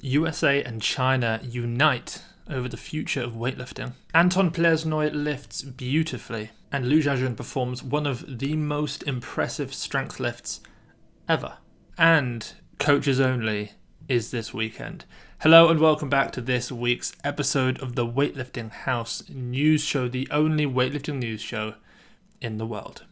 USA and China unite over the future of weightlifting. Anton Pliesnoi lifts beautifully, and Xiaojun performs one of the most impressive strength lifts ever. And Coaches Only is this weekend. Hello and welcome back to this week's episode of the Weightlifting House news show, the only weightlifting news show in the world.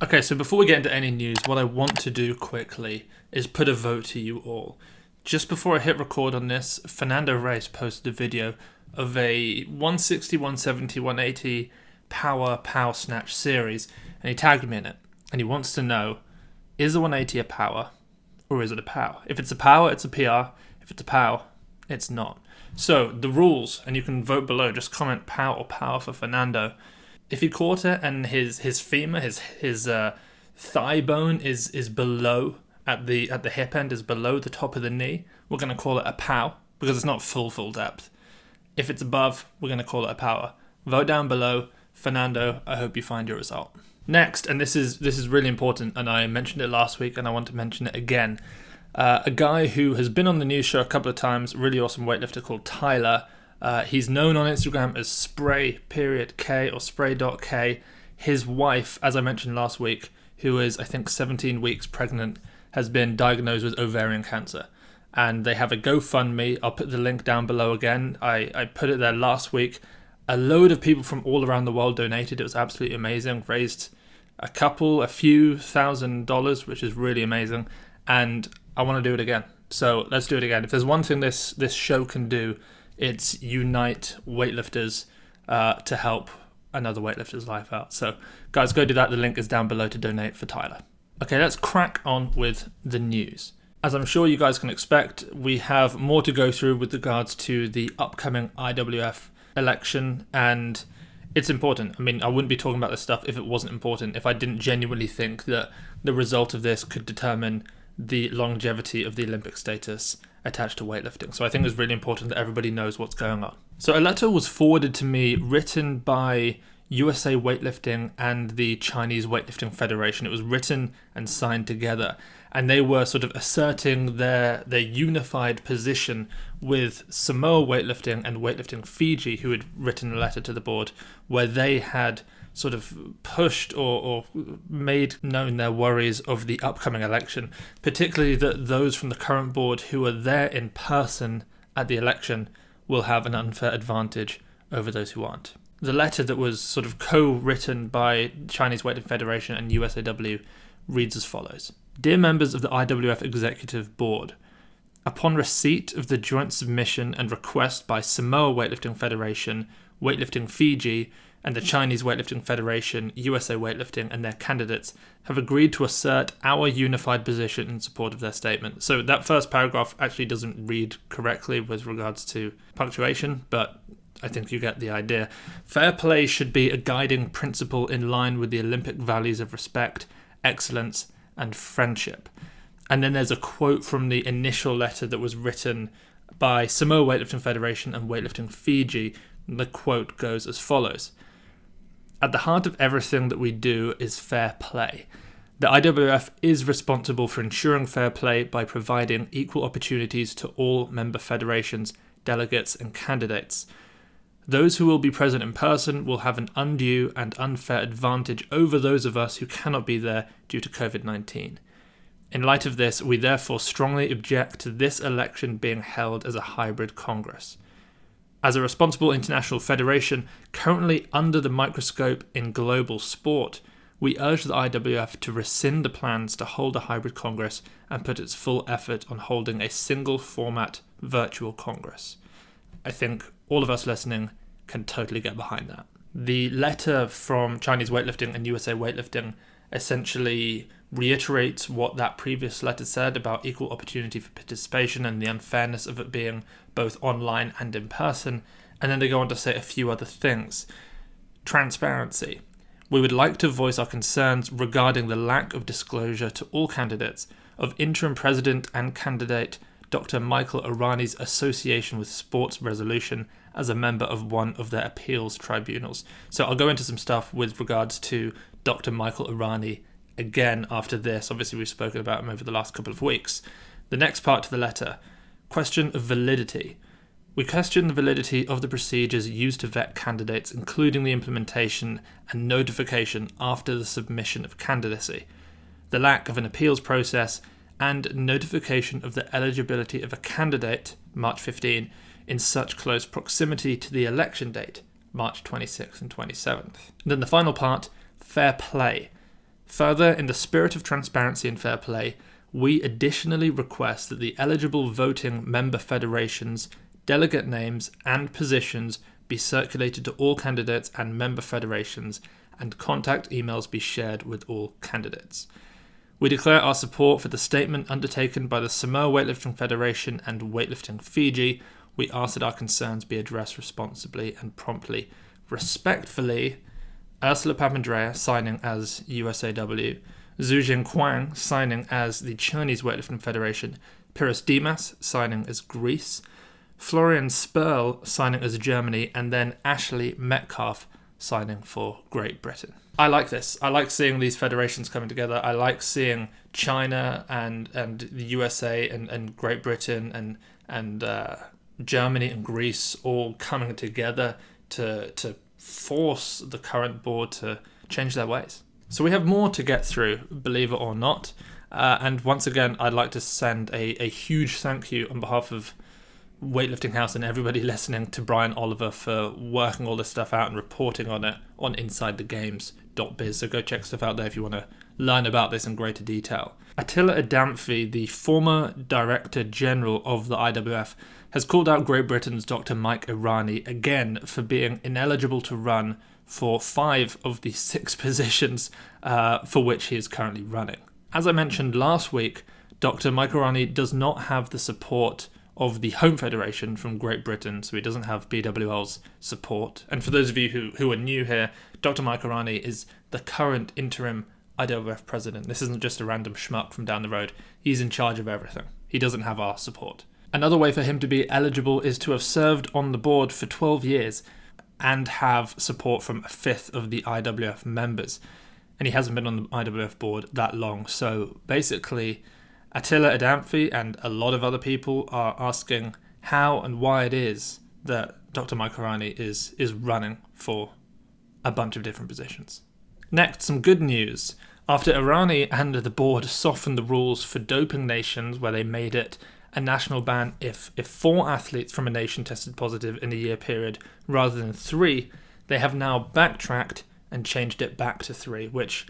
Okay, so before we get into any news, what I want to do quickly is put a vote to you all. Just before I hit record on this, Fernando Reis posted a video of a 160, 170, 180 power snatch series, and he tagged me in it. And he wants to know, is the 180 a power or is it a pow? If it's a power, it's a PR. If it's a pow, it's not. So the rules, and you can vote below, just comment pow or power for Fernando. If he caught it and his femur, his thigh bone is below at the hip end, is below the top of the knee, we're going to call it a pow because it's not full depth. If it's above, we're going to call it a power. Vote down below. Fernando, I hope you find your result. Next, and this is really important, and I mentioned it last week and I want to mention it again. A guy who has been on the news show a couple of times, really awesome weightlifter called Tyler. He's known on Instagram as Spray.K or Spray.K. His wife, as I mentioned last week, who is I think 17 weeks pregnant, has been diagnosed with ovarian cancer. And they have a GoFundMe. I'll put the link down below again. I put it there last week. A load of people from all around the world donated. It was absolutely amazing. Raised a few $1,000s, which is really amazing. And I want to do it again. So let's do it again. If there's one thing this show can do, it's unite weightlifters to help another weightlifter's life out. So guys, go do that. The link is down below to donate for Tyler. Okay, let's crack on with the news. As I'm sure you guys can expect, we have more to go through with regards to the upcoming IWF election, and it's important. I mean, I wouldn't be talking about this stuff if it wasn't important, if I didn't genuinely think that the result of this could determine the longevity of the Olympic status attached to weightlifting. So I think it's really important that everybody knows what's going on. So a letter was forwarded to me written by USA Weightlifting and the Chinese Weightlifting Federation. It was written and signed together, and they were sort of asserting their unified position with Samoa Weightlifting and Weightlifting Fiji, who had written a letter to the board where they had sort of pushed or made known their worries of the upcoming election, particularly that those from the current board who are there in person at the election will have an unfair advantage over those who aren't. The letter that was sort of co-written by Chinese Weightlifting Federation and USAW reads as follows. Dear members of the IWF Executive Board, upon receipt of the joint submission and request by Samoa Weightlifting Federation, Weightlifting Fiji, and the Chinese Weightlifting Federation, USA Weightlifting, and their candidates have agreed to assert our unified position in support of their statement. So that first paragraph actually doesn't read correctly with regards to punctuation, but I think you get the idea. Fair play should be a guiding principle in line with the Olympic values of respect, excellence, and friendship. And then there's a quote from the initial letter that was written by Samoa Weightlifting Federation and Weightlifting Fiji. The quote goes as follows. At the heart of everything that we do is fair play. The IWF is responsible for ensuring fair play by providing equal opportunities to all member federations, delegates, and candidates. Those who will be present in person will have an undue and unfair advantage over those of us who cannot be there due to COVID-19. In light of this, we therefore strongly object to this election being held as a hybrid Congress. As a responsible international federation currently under the microscope in global sport, we urge the IWF to rescind the plans to hold a hybrid Congress and put its full effort on holding a single format virtual Congress. I think all of us listening can totally get behind that. The letter from Chinese Weightlifting and USA Weightlifting essentially reiterates what that previous letter said about equal opportunity for participation and the unfairness of it being both online and in person, and then they go on to say a few other things. Transparency. We would like to voice our concerns regarding the lack of disclosure to all candidates of interim president and candidate Dr. Michael Irani's association with sports resolution as a member of one of their appeals tribunals. So I'll go into some stuff with regards to Dr. Michael Irani again after this. Obviously, we've spoken about him over the last couple of weeks. The next part to the letter, question of validity. We question the validity of the procedures used to vet candidates, including the implementation and notification after the submission of candidacy, the lack of an appeals process, and notification of the eligibility of a candidate, March 15, in such close proximity to the election date, March 26th and 27th. And then the final part, fair play. Further, in the spirit of transparency and fair play, we additionally request that the eligible voting member federations, delegate names, and positions be circulated to all candidates and member federations, and contact emails be shared with all candidates. We declare our support for the statement undertaken by the Samoa Weightlifting Federation and Weightlifting Fiji. We ask that our concerns be addressed responsibly and promptly. Respectfully, Ursula Papandreou, signing as USAW, Zhu Quang, signing as the Chinese Weightlifting Federation, Pyrrhus Dimas, signing as Greece, Florian Sperl, signing as Germany, and then Ashley Metcalf, signing for Great Britain. I like this. I like seeing these federations coming together. I like seeing China and the USA and Great Britain and Germany and Greece all coming together to force the current board to change their ways. So we have more to get through, believe it or not. And once again, I'd like to send a huge thank you on behalf of Weightlifting House and everybody listening to Brian Oliver for working all this stuff out and reporting on it on InsideTheGames.biz. So go check stuff out there if you want to learn about this in greater detail. Attila Adamfi, the former Director General of the IWF, has called out Great Britain's Dr. Mike Irani again for being ineligible to run for 5 of the 6 positions for which he is currently running. As I mentioned last week, Dr. Mike Irani does not have the support of the home federation from Great Britain, so he doesn't have BWL's support. And for those of you who are new here, Dr. Mike Irani is the current interim IWF president. This isn't just a random schmuck from down the road. He's in charge of everything. He doesn't have our support. Another way for him to be eligible is to have served on the board for 12 years and have support from a fifth of the IWF members. And he hasn't been on the IWF board that long. So basically, Attila Adamfi and a lot of other people are asking how and why it is that Dr. Mike Irani is running for a bunch of different positions. Next, some good news. After Irani and the board softened the rules for doping nations, where they made it a national ban if 4 athletes from a nation tested positive in a year period rather than 3, they have now backtracked and changed it back to 3, which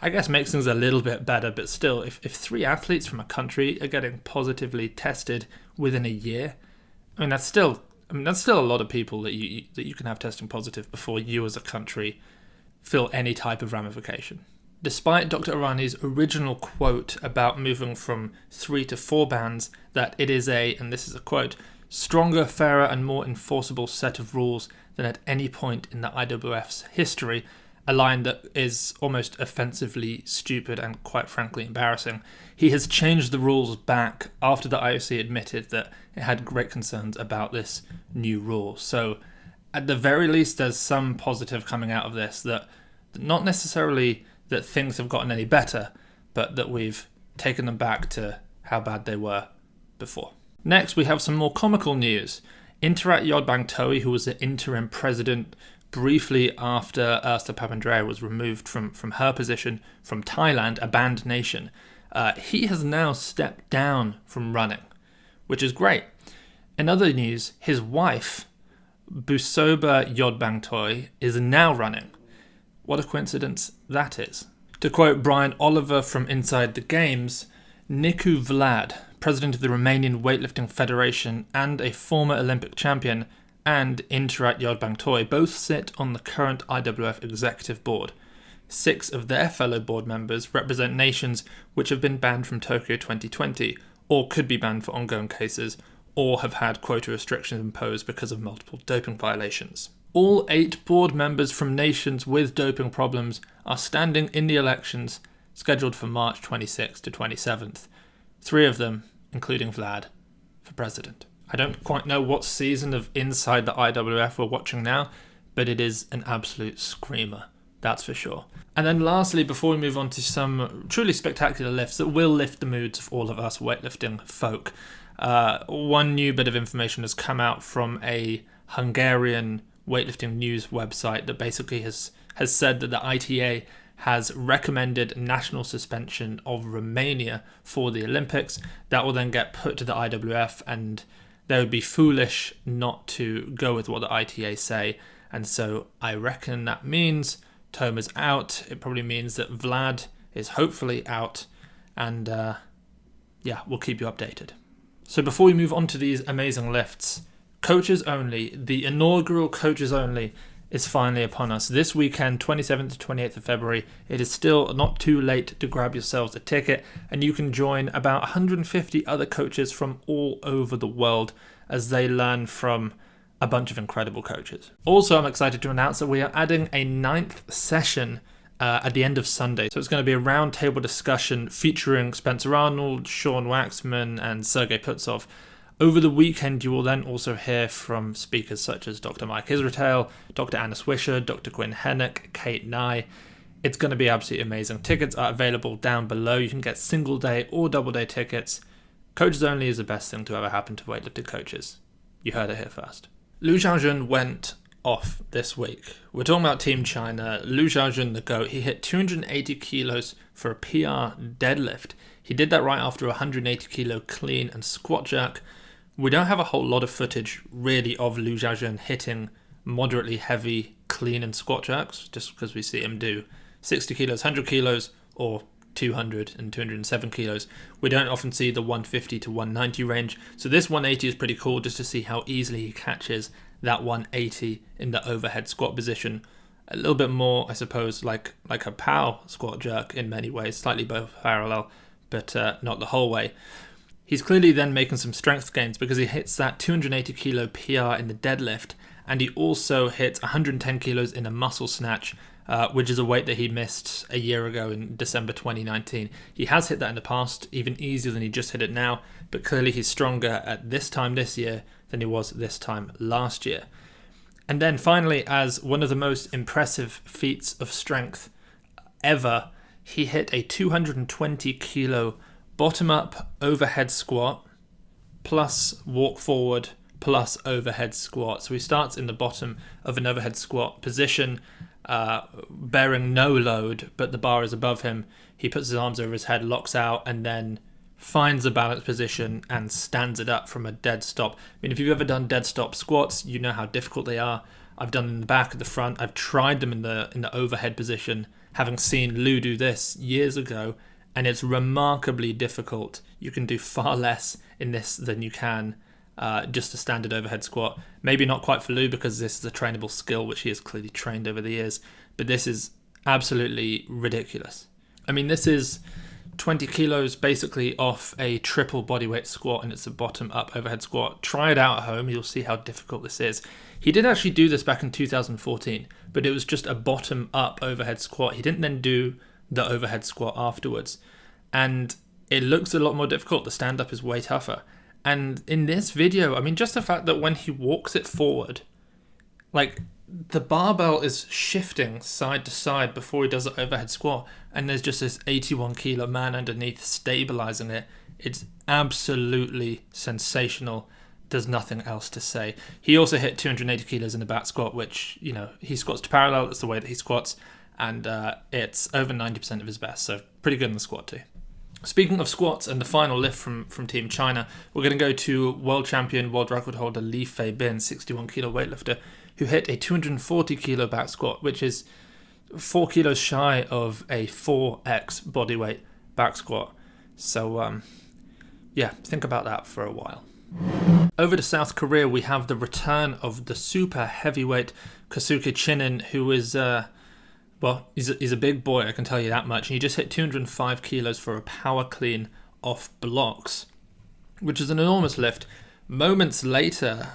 I guess makes things a little bit better, but still, if 3 athletes from a country are getting positively tested within a year, that's still a lot of people that you can have testing positive before you as a country feel any type of ramification. Despite Dr. Irani's original quote about moving from 3 to 4 bans, that it is and this is a quote, stronger, fairer and more enforceable set of rules than at any point in the IWF's history, a line that is almost offensively stupid and quite frankly embarrassing. He has changed the rules back after the IOC admitted that it had great concerns about this new rule. So at the very least, there's some positive coming out of this, that not necessarily that things have gotten any better, but that we've taken them back to how bad they were before. Next, we have some more comical news. Interat Yodbang-Toi, who was the interim president briefly after Ursula Papandreou was removed from her position from Thailand, a banned nation, he has now stepped down from running, which is great. In other news, his wife, Busoba Yodbang-Toi, is now running. What a coincidence that is. To quote Brian Oliver from Inside the Games, Nicu Vlad, president of the Romanian Weightlifting Federation and a former Olympic champion, and Interat Yodbang-Toi both sit on the current IWF executive board. 6 of their fellow board members represent nations which have been banned from Tokyo 2020, or could be banned for ongoing cases, or have had quota restrictions imposed because of multiple doping violations. All 8 board members from nations with doping problems are standing in the elections scheduled for March 26th to 27th. 3 of them, including Vlad, for president. I don't quite know what season of Inside the IWF we're watching now, but it is an absolute screamer, that's for sure. And then lastly, before we move on to some truly spectacular lifts that will lift the moods of all of us weightlifting folk, one new bit of information has come out from a Hungarian weightlifting news website that basically has said that the ITA has recommended national suspension of Romania for the Olympics. That will then get put to the IWF, and they would be foolish not to go with what the ITA say. And so I reckon that means Toma's out. It probably means that Vlad is hopefully out. And we'll keep you updated. So before we move on to these amazing lifts, Coaches Only, the inaugural Coaches Only, is finally upon us. This weekend, 27th to 28th of February, it is still not too late to grab yourselves a ticket, and you can join about 150 other coaches from all over the world as they learn from a bunch of incredible coaches. Also, I'm excited to announce that we are adding a 9th session at the end of Sunday. So it's going to be a roundtable discussion featuring Spencer Arnold, Sean Waxman, and Sergei Putsov. Over the weekend, you will then also hear from speakers such as Dr. Mike Israel, Dr. Anna Swisher, Dr. Quinn Hennick, Kate Nye. It's going to be absolutely amazing. Tickets are available down below. You can get single day or double day tickets. Coaches Only is the best thing to ever happen to weightlifting coaches. You heard it here first. Liu Xiaojun went off this week. We're talking about Team China. Liu Xiaojun, the GOAT, he hit 280 kilos for a PR deadlift. He did that right after a 180 kilo clean and squat jerk. We don't have a whole lot of footage really of Liu Xiaojun hitting moderately heavy clean and squat jerks, just because we see him do 60 kilos, 100 kilos, or 200 and 207 kilos. We don't often see the 150 to 190 range. So this 180 is pretty cool just to see how easily he catches that 180 in the overhead squat position. A little bit more, I suppose, like a POW squat jerk in many ways, slightly both parallel, but not the whole way. He's clearly then making some strength gains because he hits that 280 kilo PR in the deadlift, and he also hits 110 kilos in a muscle snatch, which is a weight that he missed a year ago in December 2019. He has hit that in the past, even easier than he just hit it now, but clearly he's stronger at this time this year than he was this time last year. And then finally, as one of the most impressive feats of strength ever, he hit a 220 kilo bottom-up overhead squat plus walk forward plus overhead squat. So he starts in the bottom of an overhead squat position, bearing no load, but the bar is above him. He puts his arms over his head, locks out, and then finds a balanced position and stands it up from a dead stop. I mean, if you've ever done dead stop squats, you know how difficult they are. I've done them in the back, at the front. I've tried them in the overhead position, having seen Lou do this years ago, and it's remarkably difficult. You can do far less in this than you can just a standard overhead squat. Maybe not quite for Lou because this is a trainable skill which he has clearly trained over the years, but this is absolutely ridiculous. I mean, this is 20 kilos basically off a triple bodyweight squat, and it's a bottom up overhead squat. Try it out at home, you'll see how difficult this is. He did actually do this back in 2014, but it was just a bottom up overhead squat. He didn't then do the overhead squat afterwards, and it looks a lot more difficult. The stand up is way tougher. And in this video, I mean, just the fact that when he walks it forward, like the barbell is shifting side to side before he does the overhead squat, and there's just this 81 kilo man underneath stabilizing it. It's absolutely sensational. There's nothing else to say. He also hit 280 kilos in the back squat, which, you know, he squats to parallel. That's the way that he squats, and it's over 90% of his best, so pretty good in the squat too. Speaking of squats and the final lift from Team China, we're going to go to world champion, world record holder Li Fei Bin, 61 kilo weightlifter, who hit a 240 kilo back squat, which is 4 kilos shy of a 4x bodyweight back squat. So, think about that for a while. Over to South Korea, we have the return of the super heavyweight Kosuke Chinen, who is, he's a big boy, I can tell you that much. He just hit 205 kilos for a power clean off blocks, which is an enormous lift. Moments later,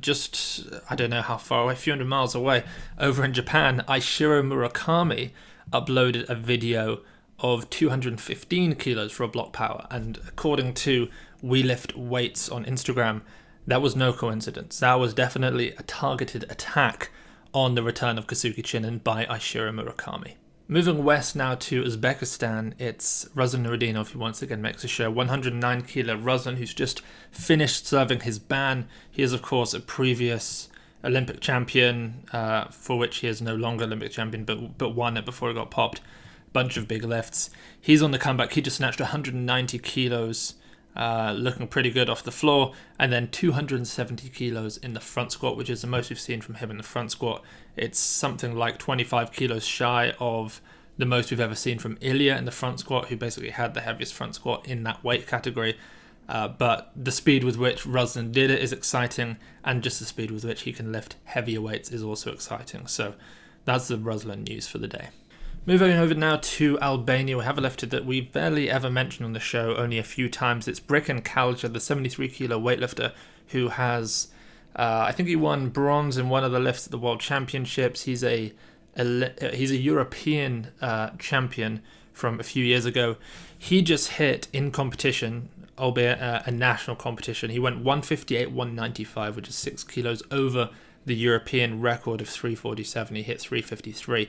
just, I don't know how far away, a few hundred miles away, over in Japan, Aishiro Murakami uploaded a video of 215 kilos for a block power. And according to We Lift Weights on Instagram, that was no coincidence. That was definitely a targeted attack on the return of Kosuke Chinen by Aishiro Murakami. Moving west now to Uzbekistan, it's Ruslan Nurudinov who once again makes a show. 109 kilo Ruslan, who's just finished serving his ban. He is, of course, a previous Olympic champion, for which he is no longer Olympic champion, but won it before he got popped. Bunch of big lifts. He's on the comeback. He just snatched 190 kilos, looking pretty good off the floor, and then 270 kilos in the front squat, which is the most we've seen from him in the front squat. It's something like 25 kilos shy of the most we've ever seen from Ilya in the front squat, who basically had the heaviest front squat in that weight category. But the speed with which Ruslan did it is exciting, and just the speed with which he can lift heavier weights is also exciting. So that's the Ruslan news for the day. Moving over now to Albania, we have a lifter that we barely ever mentioned on the show, only a few times. It's Brikan Calja, the 73 kilo weightlifter, who has, I think he won bronze in one of the lifts at the World Championships. He's a European champion from a few years ago. He just hit in competition, albeit a national competition. He went 158.195, which is 6 kilos over the European record of 347. He hit 353.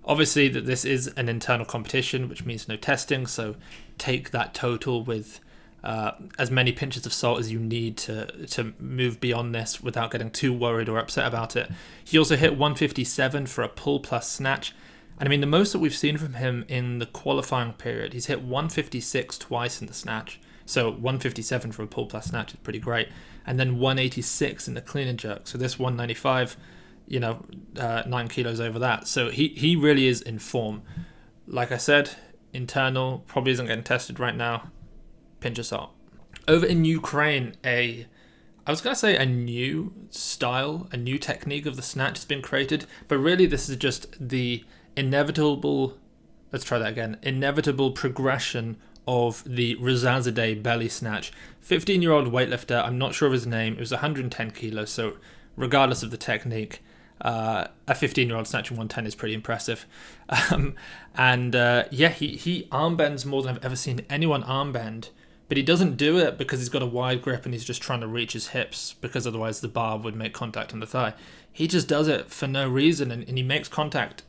Obviously, that this is an internal competition, which means no testing, so take that total with as many pinches of salt as you need to move beyond this without getting too worried or upset about it. He also hit 157 for a pull plus snatch. And I mean, the most that we've seen from him in the qualifying period, he's hit 156 twice in the snatch. So 157 for a pull plus snatch is pretty great. And then 186 in the clean and jerk. So this 195... 9 kilos over that. So he really is in form. Like I said, internal, probably isn't getting tested right now. Pinch of salt. Over in Ukraine, I was going to say a new style, a new technique of the snatch has been created, but really this is just the inevitable progression of the Rezazadeh belly snatch. 15-year-old weightlifter, I'm not sure of his name, it was 110 kilos, so regardless of the technique, a 15-year-old snatching 110 is pretty impressive. He armbends more than I've ever seen anyone armbend, but he doesn't do it because he's got a wide grip and he's just trying to reach his hips, because otherwise the bar would make contact on the thigh. He just does it for no reason, and he makes contact,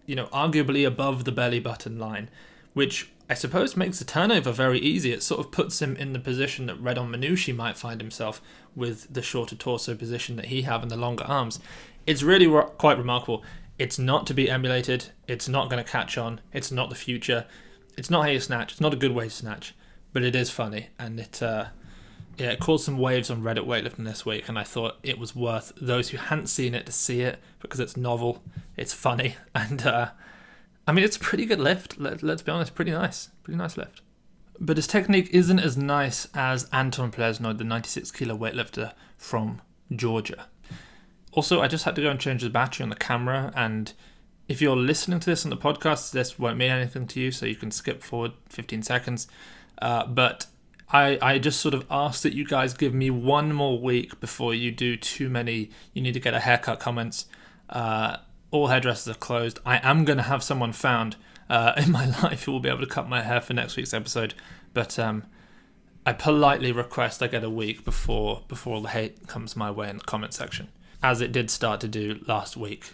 arguably above the belly button line, which I suppose makes the turnover very easy. It sort of puts him in the position that Redon Manushi might find himself with the shorter torso position that he have and the longer arms. It's really quite remarkable. It's not to be emulated. It's not going to catch on. It's not the future. It's not how you snatch. It's not a good way to snatch, but it is funny. And it caused some waves on Reddit weightlifting this week, and I thought it was worth those who hadn't seen it to see it, because it's novel, it's funny, and it's a pretty good lift. Let's be honest, pretty nice lift. But his technique isn't as nice as Anton Pliesnoi, the 96 kilo weightlifter from Georgia. Also, I just had to go and change the battery on the camera, and if you're listening to this on the podcast, this won't mean anything to you, so you can skip forward 15 seconds. But I just sort of ask that you guys give me one more week before you do too many "you need to get a haircut" comments. All hairdressers are closed. I am going to have someone found in my life who will be able to cut my hair for next week's episode, but I politely request I get a week before all the hate comes my way in the comment section, as it did start to do last week,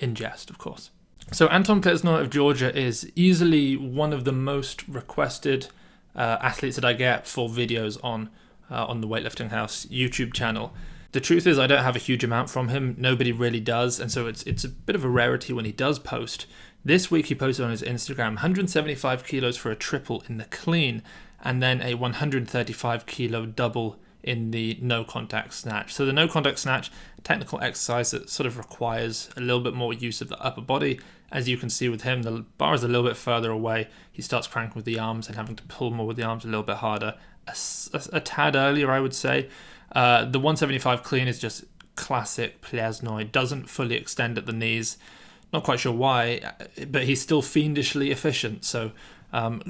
in jest, of course. So Anton Pliesnoi of Georgia is easily one of the most requested athletes that I get for videos on the Weightlifting House YouTube channel. The truth is I don't have a huge amount from him. Nobody really does, and so it's a bit of a rarity when he does post. This week he posted on his Instagram 175 kilos for a triple in the clean, and then a 135 kilo double in the no contact snatch. So the no contact snatch, technical exercise that sort of requires a little bit more use of the upper body. As you can see with him, the bar is a little bit further away. He starts cranking with the arms and having to pull more with the arms a little bit harder. A tad earlier, I would say. The 175 clean is just classic Pliesnoi. Doesn't fully extend at the knees. Not quite sure why, but he's still fiendishly efficient. So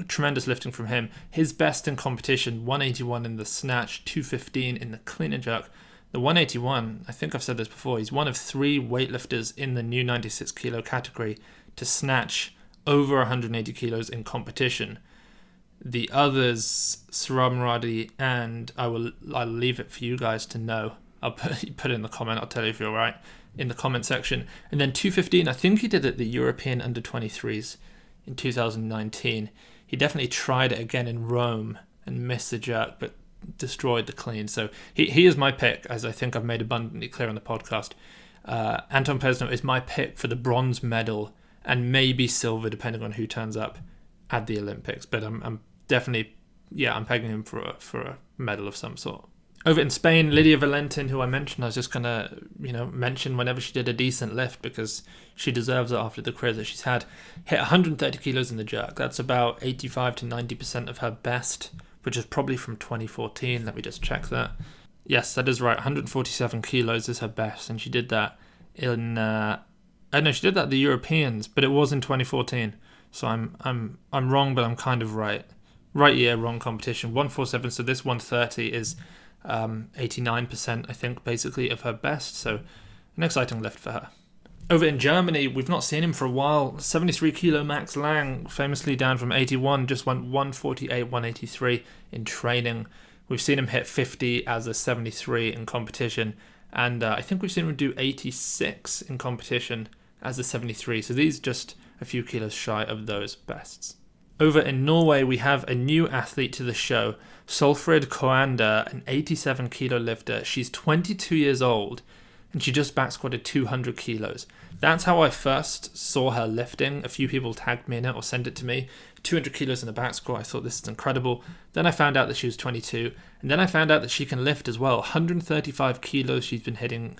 tremendous lifting from him. His best in competition, 181 in the snatch, 215 in the clean and jerk. The 181, I think I've said this before, he's one of 3 weightlifters in the new 96 kilo category to snatch over 180 kilos in competition. The others, Saramradi, and I'll leave it for you guys to know. I'll put it in the comment. I'll tell you if you're right in the comment section. And then 215, I think he did it at the European Under-23s in 2019. He definitely tried it again in Rome and missed the jerk, but destroyed the clean. So he is my pick, as I think I've made abundantly clear on the podcast. Anton Pliesnoi is my pick for the bronze medal and maybe silver, depending on who turns up at the Olympics. But I'm definitely, I'm pegging him for a medal of some sort. Over in Spain, Lydia Valentin, who I mentioned, I was just going to, mention whenever she did a decent lift because she deserves it after the career that she's had, hit 130 kilos in the jerk. That's about 85 to 90% of her best, which is probably from 2014. Let me just check that. Yes, that is right. 147 kilos is her best, and she did that in, she did that at the Europeans, but it was in 2014. So I'm wrong, but I'm kind of right. Right year, wrong competition. 147. So this 130 is 89%, I think, basically of her best. So an exciting lift for her. Over in Germany, we've not seen him for a while. 73 kilo Max Lang, famously down from 81, just went 148, 183 in training. We've seen him hit 50 as a 73 in competition, and I think we've seen him do 86 in competition as a 73. So these just a few kilos shy of those bests. Over in Norway, we have a new athlete to the show, Solfrid Koanda, an 87 kilo lifter. She's 22 years old, and she just back squatted 200 kilos. That's how I first saw her lifting. A few people tagged me in it or sent it to me. 200 kilos in the back squat. I thought, this is incredible. Then I found out that she was 22. And then I found out that she can lift as well. 135 kilos she's been hitting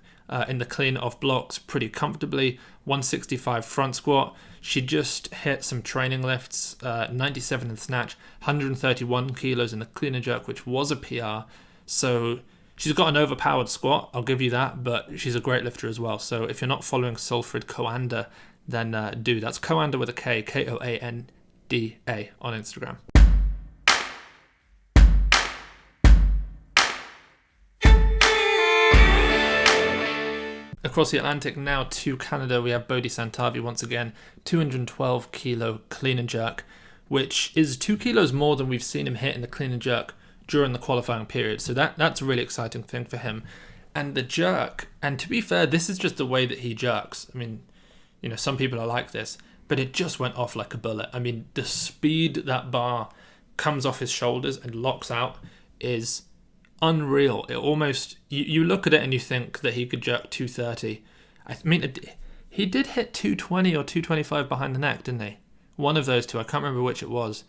in the clean off blocks pretty comfortably. 165 front squat. She just hit some training lifts. 97 in the snatch. 131 kilos in the clean and jerk, which was a PR. So she's got an overpowered squat, I'll give you that, but she's a great lifter as well. So if you're not following Solfrid Koanda, then do. That's Koanda with a K, Koanda on Instagram. Across the Atlantic now to Canada, we have Boady Santavy once again, 212 kilo clean and jerk, which is 2 kilos more than we've seen him hit in the clean and jerk during the qualifying period. So that's a really exciting thing for him. And the jerk, and to be fair, this is just the way that he jerks. I mean, some people are like this, but it just went off like a bullet. I mean, the speed that bar comes off his shoulders and locks out is unreal. It almost, you look at it and you think that he could jerk 230. I mean, he did hit 220 or 225 behind the neck, didn't he? One of those two, I can't remember which it was.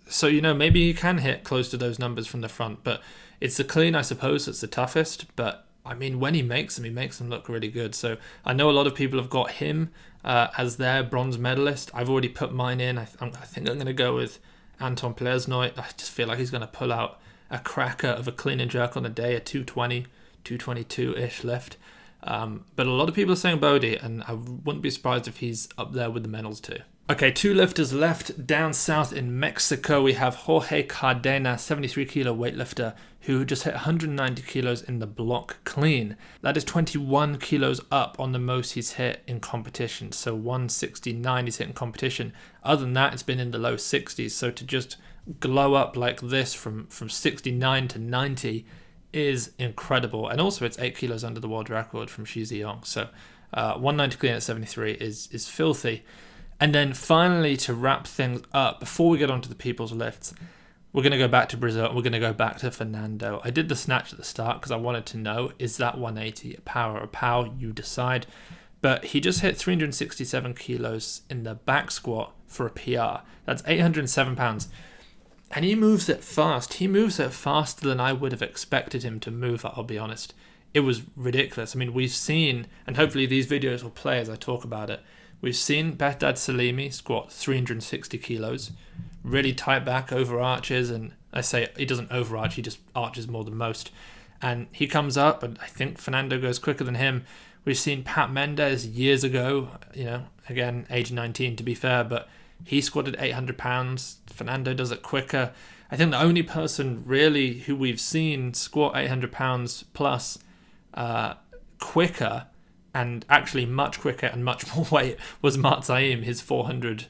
So, maybe he can hit close to those numbers from the front, but it's the clean, I suppose, that's the toughest. But, I mean, when he makes them look really good. So I know a lot of people have got him as their bronze medalist. I've already put mine in. I think I'm going to go with Anton Pliesnoi. I just feel like he's going to pull out a cracker of a clean and jerk on the day, a 220, 222-ish lift. But a lot of people are saying Boady, and I wouldn't be surprised if he's up there with the medals too. Okay, 2 lifters left. Down south in Mexico, we have Jorge Cardenas, 73 kilo weightlifter, who just hit 190 kilos in the block clean. That is 21 kilos up on the most he's hit in competition. So 169 he's hit in competition. Other than that, it's been in the low 60s. So to just glow up like this from 69 to 90 is incredible. And also it's 8 kilos under the world record from Xiaojun. So 190 clean at 73 is filthy. And then finally, to wrap things up, before we get onto the people's lifts, we're going to go back to Brazil. We're going to go back to Fernando. I did the snatch at the start because I wanted to know, is that 180 a power or a pow? You decide. But he just hit 367 kilos in the back squat for a PR. That's 807 pounds. And he moves it fast. He moves it faster than I would have expected him to move it, I'll be honest. It was ridiculous. I mean, we've seen, and hopefully these videos will play as I talk about it, we've seen Behdad Salimi squat 360 kilos, really tight back, over arches, and I say he doesn't overarch, he just arches more than most. And he comes up, and I think Fernando goes quicker than him. We've seen Pat Mendes years ago, again, age 19 to be fair, but he squatted 800 pounds. Fernando does it quicker. I think the only person really who we've seen squat 800 pounds plus quicker, and actually much quicker and much more weight, was Martzaim, his 400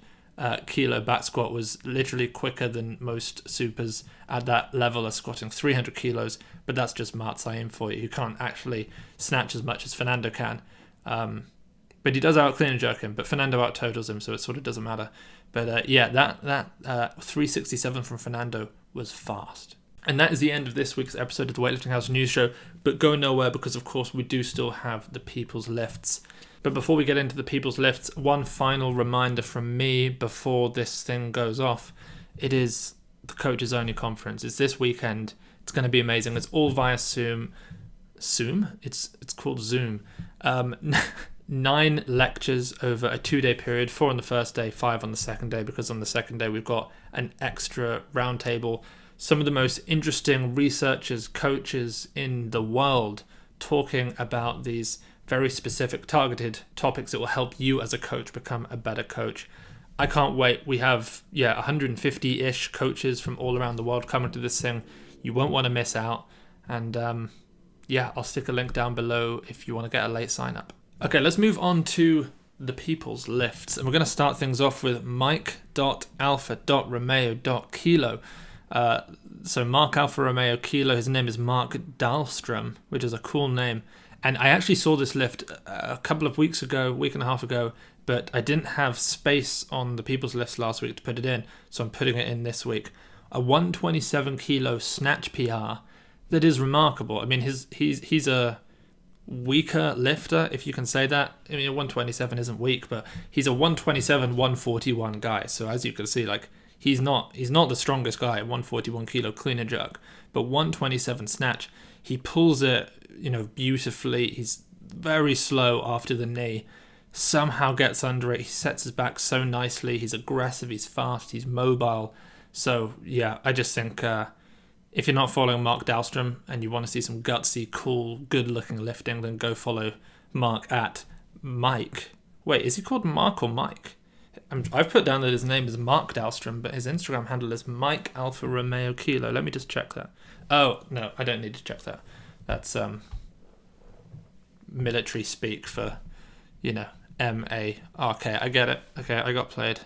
kilo back squat was literally quicker than most supers at that level of squatting 300 kilos, but that's just Mart Saim for you. You can't actually snatch as much as Fernando can. But he does out clean and jerk him, but Fernando out totals him, so it sort of doesn't matter. But that 367 from Fernando was fast. And that is the end of this week's episode of the Weightlifting House News Show. But go nowhere, because of course we do still have the People's Lifts. But before we get into the People's Lifts, one final reminder from me before this thing goes off. It is the Coaches Only Conference. It's this weekend. It's going to be amazing. It's all via Zoom. Zoom? It's called Zoom. 9 lectures over a 2-day period, 4 on the first day, 5 on the second day, because on the second day we've got an extra roundtable. Some of the most interesting researchers, coaches in the world talking about these very specific targeted topics that will help you as a coach become a better coach. I can't wait. We have 150-ish coaches from all around the world coming to this thing. You won't want to miss out. And I'll stick a link down below if you want to get a late sign up. Okay, let's move on to the People's Lifts. And we're going to start things off with Mike.Alpha.Romeo.Kilo. So Mark Alfa Romeo Kilo, his name is Mark Dahlstrom, which is a cool name. And I actually saw this lift a couple of week and a half ago, but I didn't have space on the People's Lifts last week to put it in, so I'm putting it in this week. A 127 kilo snatch PR that is remarkable. I mean, he's a weaker lifter, if you can say that. I mean, a 127 isn't weak, but he's a 127, 141 guy. So as you can see, like, he's not the strongest guy at 141 kilo clean and jerk, but 127 snatch, he pulls it, beautifully. He's very slow after the knee, somehow gets under it. He sets his back so nicely. He's aggressive, he's fast, he's mobile. So yeah, I just think if you're not following Mark Dahlstrom and you want to see some gutsy, cool, good-looking lifting, then go follow Mark at Mike. Wait, is he called Mark or Mike? I've put down that his name is Mark Dahlstrom, but his Instagram handle is Mike Alfa Romeo Kilo. Let me just check that. Oh, no, I don't need to check that. That's military speak for, M-A-R-K. I get it. Okay, I got played.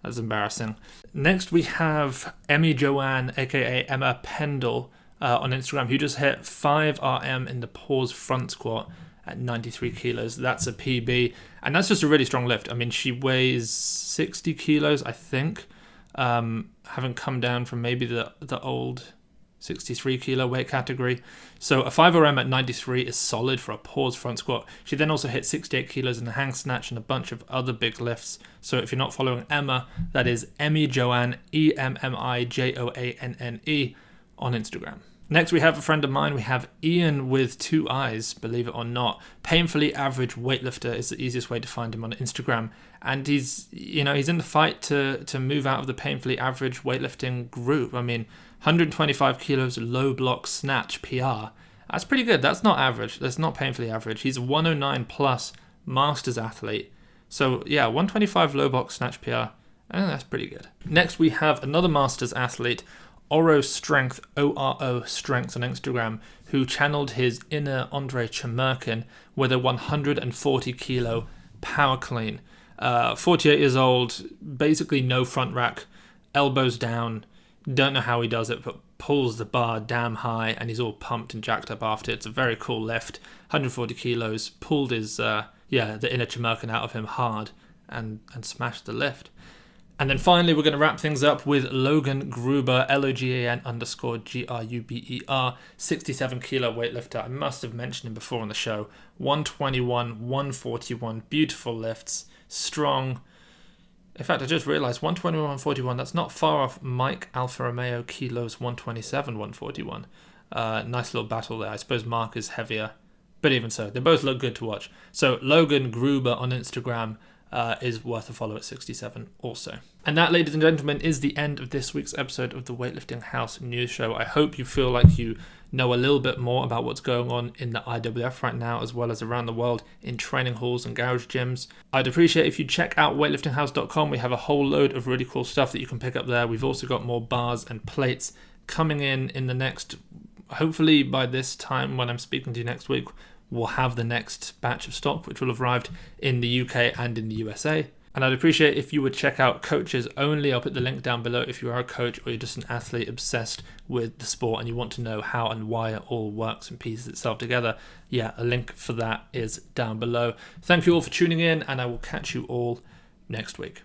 That's embarrassing. Next, we have Emmy Joanne, a.k.a. Emma Pendle, on Instagram, who just hit 5 RM in the pause front squat at 93 kilos. That's a PB, and that's just a really strong lift. I mean, she weighs 60 kilos, I think, having come down from maybe the old 63 kilo weight category. So a 5RM at 93 is solid for a pause front squat. She then also hit 68 kilos in the hang snatch and a bunch of other big lifts. So if you're not following Emma, that is Emmy Joanne, EMMIJOANNE on Instagram. Next, we have a friend of mine. We have Ian with 2 eyes, believe it or not. Painfully average weightlifter is the easiest way to find him on Instagram. And he's in the fight to move out of the painfully average weightlifting group. I mean, 125 kilos low block snatch PR. That's pretty good. That's not average. That's not painfully average. He's a 109 plus masters athlete. So yeah, 125 low block snatch PR. I think that's pretty good. Next, we have another masters athlete, Oro Strength, ORO Strength on Instagram, who channeled his inner Andre Chamerkin with a 140 kilo power clean. 48 years old, basically no front rack, elbows down. Don't know how he does it, but pulls the bar damn high, and he's all pumped and jacked up after. It's a very cool lift. 140 kilos, pulled his the inner Chamerkin out of him hard, and smashed the lift. And then finally, we're going to wrap things up with Logan Gruber, LOGAN_GRUBER, 67 kilo weightlifter. I must have mentioned him before on the show. 121, 141, beautiful lifts, strong. In fact, I just realized 121, 141, that's not far off Mike Alfa Romeo Kilo's 127, 141. Nice little battle there. I suppose Mark is heavier, but even so, they both look good to watch. So Logan Gruber on Instagram is worth a follow at 67 also. And that, ladies and gentlemen, is the end of this week's episode of the Weightlifting House News Show. I hope you feel like you know a little bit more about what's going on in the IWF right now, as well as around the world in training halls and garage gyms. I'd appreciate if you check out weightliftinghouse.com. We have a whole load of really cool stuff that you can pick up there. We've also got more bars and plates coming in the next, hopefully by this time when I'm speaking to you next week, we'll have the next batch of stock, which will have arrived in the UK and in the USA. And I'd appreciate if you would check out Coaches Only. I'll put the link down below if you are a coach or you're just an athlete obsessed with the sport and you want to know how and why it all works and pieces itself together. Yeah, a link for that is down below. Thank you all for tuning in, and I will catch you all next week.